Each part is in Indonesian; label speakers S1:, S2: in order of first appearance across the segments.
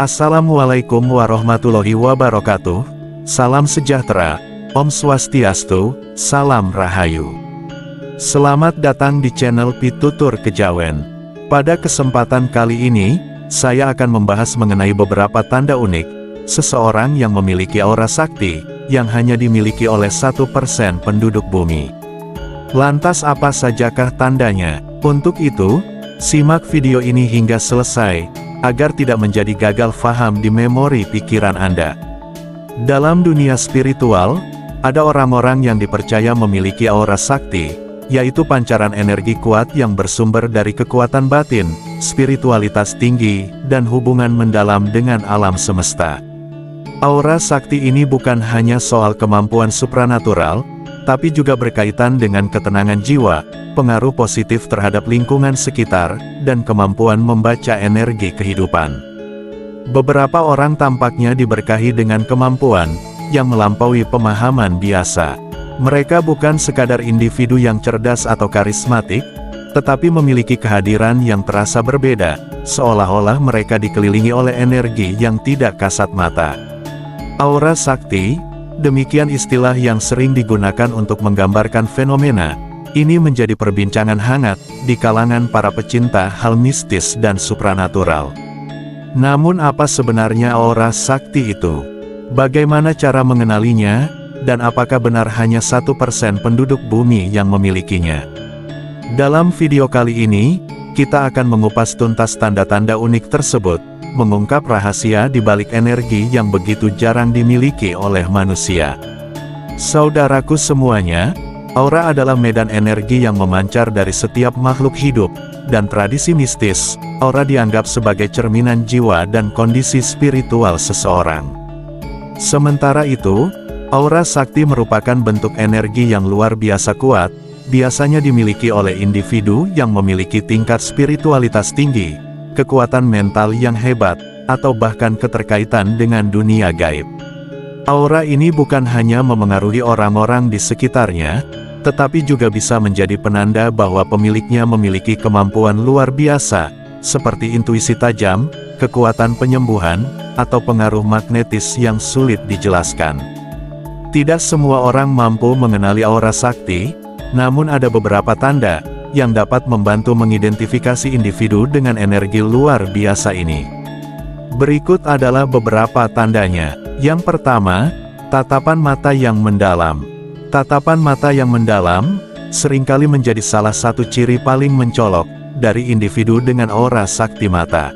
S1: Assalamualaikum warahmatullahi wabarakatuh. Salam sejahtera, Om Swastiastu, Salam Rahayu. Selamat datang di channel Pitutur Kejawen. Pada kesempatan kali ini, saya akan membahas mengenai beberapa tanda unik seseorang yang memiliki aura sakti, yang hanya dimiliki oleh 1% penduduk bumi. Lantas apa sajakah tandanya? Untuk itu, simak video ini hingga selesai, agar tidak menjadi gagal faham di memori pikiran Anda. Dalam dunia spiritual, ada orang-orang yang dipercaya memiliki aura sakti, yaitu pancaran energi kuat yang bersumber dari kekuatan batin, spiritualitas tinggi, dan hubungan mendalam dengan alam semesta. Aura sakti ini bukan hanya soal kemampuan supranatural, tapi juga berkaitan dengan ketenangan jiwa, pengaruh positif terhadap lingkungan sekitar, dan kemampuan membaca energi kehidupan. Beberapa orang tampaknya diberkahi dengan kemampuan yang melampaui pemahaman biasa. Mereka bukan sekadar individu yang cerdas atau karismatik, tetapi memiliki kehadiran yang terasa berbeda, seolah-olah mereka dikelilingi oleh energi yang tidak kasat mata. Aura sakti, demikian istilah yang sering digunakan untuk menggambarkan fenomena ini, menjadi perbincangan hangat di kalangan para pecinta hal mistis dan supranatural. Namun apa sebenarnya aura sakti itu? Bagaimana cara mengenalinya? Dan apakah benar hanya 1% penduduk bumi yang memilikinya? Dalam video kali ini, kita akan mengupas tuntas tanda-tanda unik tersebut, mengungkap rahasia di balik energi yang begitu jarang dimiliki oleh manusia. Saudaraku semuanya, aura adalah medan energi yang memancar dari setiap makhluk hidup, dan tradisi mistis, aura dianggap sebagai cerminan jiwa dan kondisi spiritual seseorang. Sementara itu, aura sakti merupakan bentuk energi yang luar biasa kuat, biasanya dimiliki oleh individu yang memiliki tingkat spiritualitas tinggi, kekuatan mental yang hebat, atau bahkan keterkaitan dengan dunia gaib. Aura ini bukan hanya memengaruhi orang-orang di sekitarnya, tetapi juga bisa menjadi penanda bahwa pemiliknya memiliki kemampuan luar biasa, seperti intuisi tajam, kekuatan penyembuhan, atau pengaruh magnetis yang sulit dijelaskan. Tidak semua orang mampu mengenali aura sakti, namun ada beberapa tanda yang dapat membantu mengidentifikasi individu dengan energi luar biasa ini. Berikut adalah beberapa tandanya. Yang pertama, tatapan mata yang mendalam. Tatapan mata yang mendalam seringkali menjadi salah satu ciri paling mencolok dari individu dengan aura sakti mata.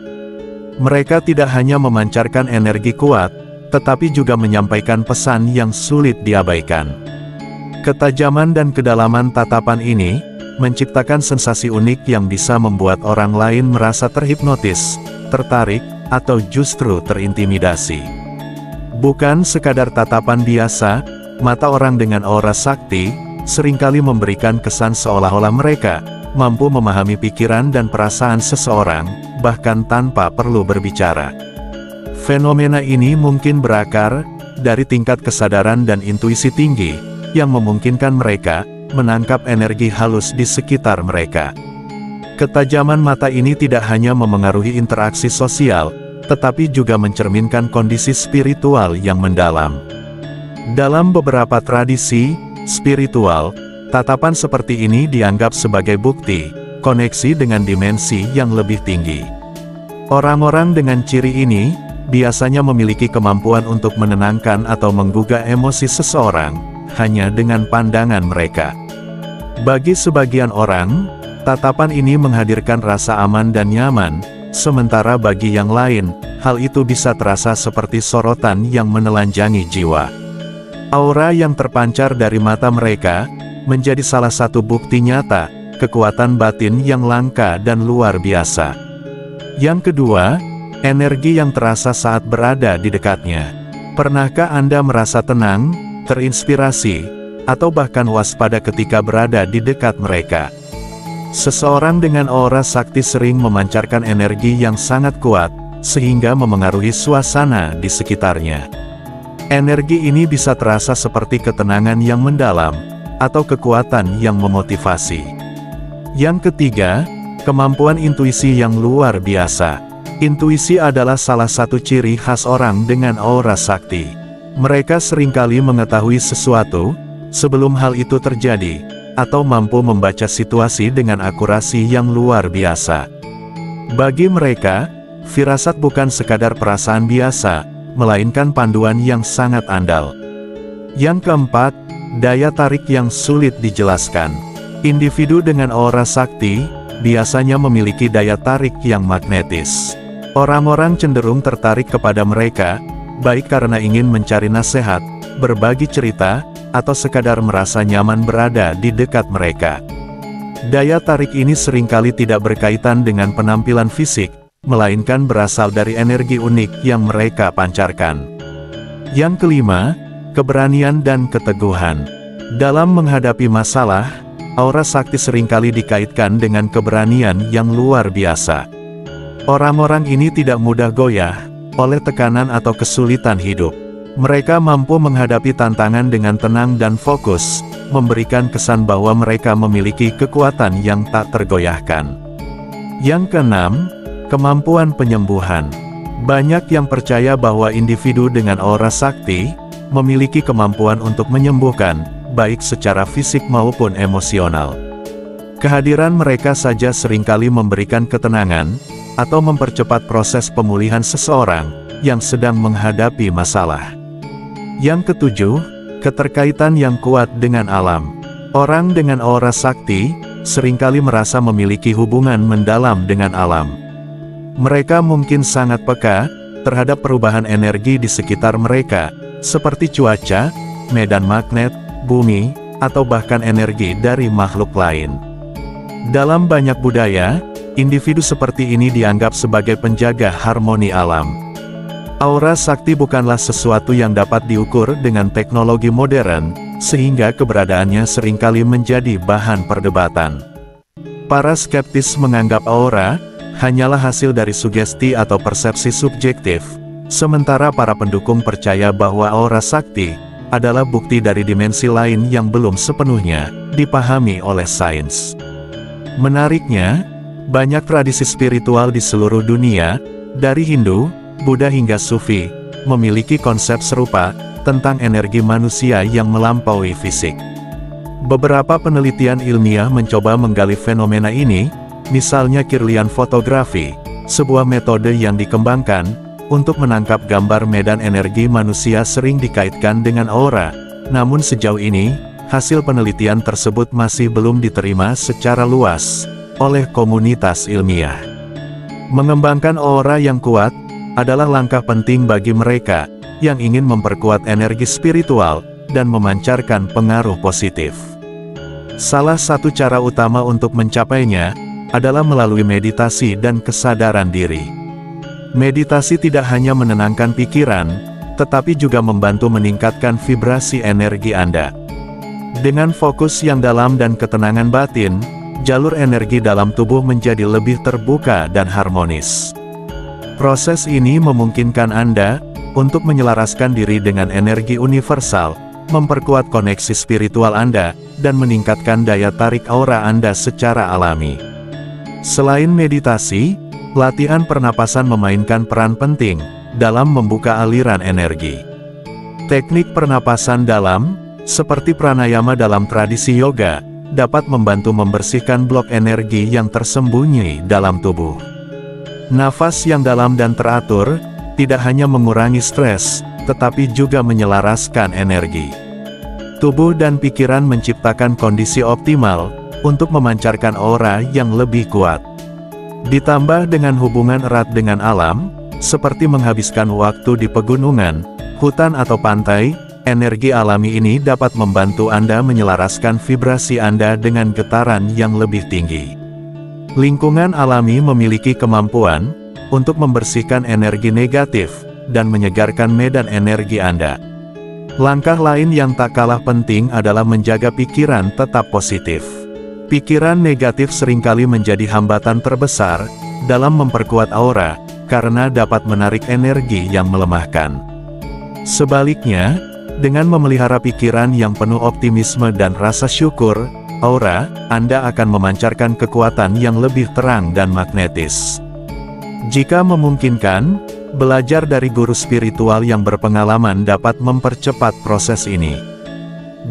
S1: Mereka tidak hanya memancarkan energi kuat, tetapi juga menyampaikan pesan yang sulit diabaikan. Ketajaman dan kedalaman tatapan ini menciptakan sensasi unik yang bisa membuat orang lain merasa terhipnotis, tertarik, atau justru terintimidasi. Bukan sekadar tatapan biasa, mata orang dengan aura sakti seringkali memberikan kesan seolah-olah mereka mampu memahami pikiran dan perasaan seseorang, bahkan tanpa perlu berbicara. Fenomena ini mungkin berakar dari tingkat kesadaran dan intuisi tinggi, yang memungkinkan mereka menangkap energi halus di sekitar mereka. Ketajaman mata ini tidak hanya memengaruhi interaksi sosial, tetapi juga mencerminkan kondisi spiritual yang mendalam. Dalam beberapa tradisi spiritual, tatapan seperti ini dianggap sebagai bukti koneksi dengan dimensi yang lebih tinggi. Orang-orang dengan ciri ini biasanya memiliki kemampuan untuk menenangkan atau menggugah emosi seseorang hanya dengan pandangan mereka. Bagi sebagian orang, tatapan ini menghadirkan rasa aman dan nyaman, sementara bagi yang lain, hal itu bisa terasa seperti sorotan yang menelanjangi jiwa. Aura yang terpancar dari mata mereka menjadi salah satu bukti nyata kekuatan batin yang langka dan luar biasa. Yang kedua, energi yang terasa saat berada di dekatnya. Pernahkah Anda merasa tenang, terinspirasi, atau bahkan waspada ketika berada di dekat mereka? Seseorang dengan aura sakti sering memancarkan energi yang sangat kuat, sehingga memengaruhi suasana di sekitarnya. Energi ini bisa terasa seperti ketenangan yang mendalam, atau kekuatan yang memotivasi. Yang ketiga, kemampuan intuisi yang luar biasa. Intuisi adalah salah satu ciri khas orang dengan aura sakti. Mereka seringkali mengetahui sesuatu sebelum hal itu terjadi, atau mampu membaca situasi dengan akurasi yang luar biasa. Bagi mereka, firasat bukan sekadar perasaan biasa, melainkan panduan yang sangat andal. Yang keempat, daya tarik yang sulit dijelaskan. Individu dengan aura sakti biasanya memiliki daya tarik yang magnetis. Orang-orang cenderung tertarik kepada mereka, baik karena ingin mencari nasihat, berbagi cerita, atau sekadar merasa nyaman berada di dekat mereka. Daya tarik ini seringkali tidak berkaitan dengan penampilan fisik, melainkan berasal dari energi unik yang mereka pancarkan. Yang kelima, keberanian dan keteguhan. Dalam menghadapi masalah, aura sakti seringkali dikaitkan dengan keberanian yang luar biasa. Orang-orang ini tidak mudah goyah oleh tekanan atau kesulitan hidup. Mereka mampu menghadapi tantangan dengan tenang dan fokus, memberikan kesan bahwa mereka memiliki kekuatan yang tak tergoyahkan. Yang keenam, kemampuan penyembuhan. Banyak yang percaya bahwa individu dengan aura sakti memiliki kemampuan untuk menyembuhkan, baik secara fisik maupun emosional. Kehadiran mereka saja seringkali memberikan ketenangan, atau mempercepat proses pemulihan seseorang yang sedang menghadapi masalah. Yang ketujuh, keterkaitan yang kuat dengan alam. Orang dengan aura sakti seringkali merasa memiliki hubungan mendalam dengan alam. Mereka mungkin sangat peka terhadap perubahan energi di sekitar mereka, seperti cuaca, medan magnet, bumi, atau bahkan energi dari makhluk lain. Dalam banyak budaya, individu seperti ini dianggap sebagai penjaga harmoni alam. Aura sakti bukanlah sesuatu yang dapat diukur dengan teknologi modern, sehingga keberadaannya seringkali menjadi bahan perdebatan. Para skeptis menganggap aura hanyalah hasil dari sugesti atau persepsi subjektif, sementara para pendukung percaya bahwa aura sakti adalah bukti dari dimensi lain yang belum sepenuhnya dipahami oleh sains. Menariknya, banyak tradisi spiritual di seluruh dunia, dari Hindu, Buddha hingga Sufi, memiliki konsep serupa tentang energi manusia yang melampaui fisik. Beberapa penelitian ilmiah mencoba menggali fenomena ini, misalnya Kirlian fotografi, sebuah metode yang dikembangkan untuk menangkap gambar medan energi manusia sering dikaitkan dengan aura. Namun sejauh ini, hasil penelitian tersebut masih belum diterima secara luas oleh komunitas ilmiah. Mengembangkan aura yang kuat adalah langkah penting bagi mereka yang ingin memperkuat energi spiritual dan memancarkan pengaruh positif. Salah satu cara utama untuk mencapainya adalah melalui meditasi dan kesadaran diri. Meditasi tidak hanya menenangkan pikiran, tetapi juga membantu meningkatkan vibrasi energi Anda. Dengan fokus yang dalam dan ketenangan batin, jalur energi dalam tubuh menjadi lebih terbuka dan harmonis. Proses ini memungkinkan Anda untuk menyelaraskan diri dengan energi universal, memperkuat koneksi spiritual Anda, dan meningkatkan daya tarik aura Anda secara alami. Selain meditasi, latihan pernapasan memainkan peran penting dalam membuka aliran energi. Teknik pernapasan dalam, seperti pranayama dalam tradisi yoga, dapat membantu membersihkan blok energi yang tersembunyi dalam tubuh. Nafas yang dalam dan teratur, tidak hanya mengurangi stres, tetapi juga menyelaraskan energi. Tubuh dan pikiran menciptakan kondisi optimal, untuk memancarkan aura yang lebih kuat. Ditambah dengan hubungan erat dengan alam, seperti menghabiskan waktu di pegunungan, hutan atau pantai, energi alami ini dapat membantu Anda menyelaraskan vibrasi Anda dengan getaran yang lebih tinggi. Lingkungan alami memiliki kemampuan untuk membersihkan energi negatif dan menyegarkan medan energi Anda. Langkah lain yang tak kalah penting adalah menjaga pikiran tetap positif. Pikiran negatif seringkali menjadi hambatan terbesar dalam memperkuat aura, karena dapat menarik energi yang melemahkan. Sebaliknya, dengan memelihara pikiran yang penuh optimisme dan rasa syukur, aura Anda akan memancarkan kekuatan yang lebih terang dan magnetis. Jika memungkinkan, belajar dari guru spiritual yang berpengalaman dapat mempercepat proses ini.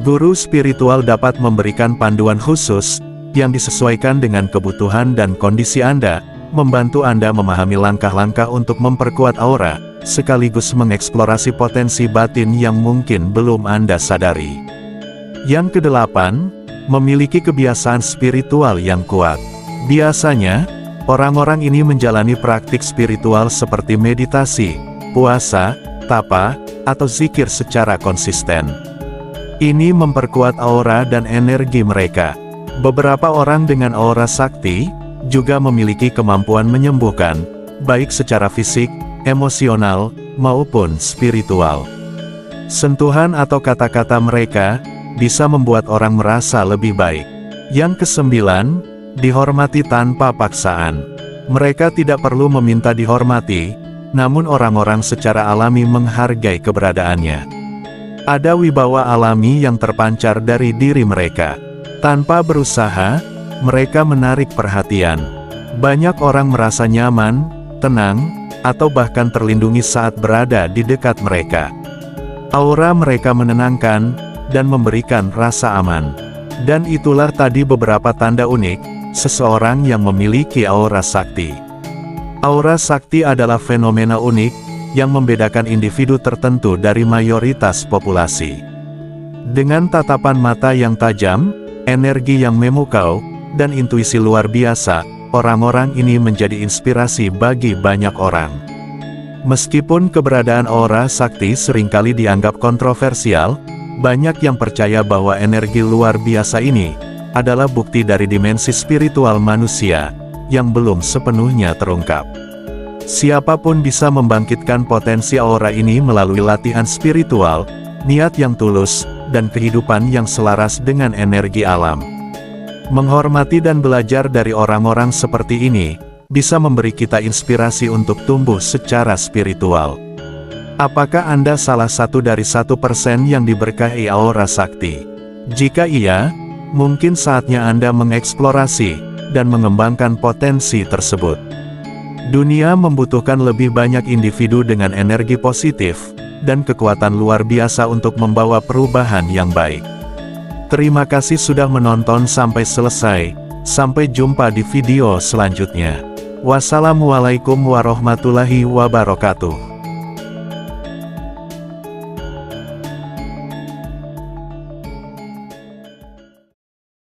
S1: Guru spiritual dapat memberikan panduan khusus, yang disesuaikan dengan kebutuhan dan kondisi Anda, membantu Anda memahami langkah-langkah untuk memperkuat aura, sekaligus mengeksplorasi potensi batin yang mungkin belum Anda sadari. Yang kedelapan, memiliki kebiasaan spiritual yang kuat. Biasanya, orang-orang ini menjalani praktik spiritual seperti meditasi, puasa, tapa, atau zikir secara konsisten. Ini memperkuat aura dan energi mereka. Beberapa orang dengan aura sakti juga memiliki kemampuan menyembuhkan, baik secara fisik, emosional, maupun spiritual. Sentuhan atau kata-kata mereka bisa membuat orang merasa lebih baik. Yang kesembilan, dihormati tanpa paksaan. Mereka tidak perlu meminta dihormati, namun orang-orang secara alami menghargai keberadaannya. Ada wibawa alami yang terpancar dari diri mereka. Tanpa berusaha, mereka menarik perhatian. Banyak orang merasa nyaman, tenang, atau bahkan terlindungi saat berada di dekat mereka. Aura mereka menenangkan, dan memberikan rasa aman. Dan itulah tadi beberapa tanda unik seseorang yang memiliki aura sakti. Aura sakti adalah fenomena unik, yang membedakan individu tertentu dari mayoritas populasi. Dengan tatapan mata yang tajam, energi yang memukau, dan intuisi luar biasa, orang-orang ini menjadi inspirasi bagi banyak orang. Meskipun keberadaan aura sakti seringkali dianggap kontroversial, banyak yang percaya bahwa energi luar biasa ini adalah bukti dari dimensi spiritual manusia, yang belum sepenuhnya terungkap. Siapapun bisa membangkitkan potensi aura ini melalui latihan spiritual, niat yang tulus, dan kehidupan yang selaras dengan energi alam. Menghormati dan belajar dari orang-orang seperti ini, bisa memberi kita inspirasi untuk tumbuh secara spiritual. Apakah Anda salah satu dari 1% yang diberkahi aura sakti? Jika iya, mungkin saatnya Anda mengeksplorasi dan mengembangkan potensi tersebut. Dunia membutuhkan lebih banyak individu dengan energi positif dan kekuatan luar biasa untuk membawa perubahan yang baik. Terima kasih sudah menonton sampai selesai. Sampai jumpa di video selanjutnya. Wassalamualaikum warahmatullahi wabarakatuh.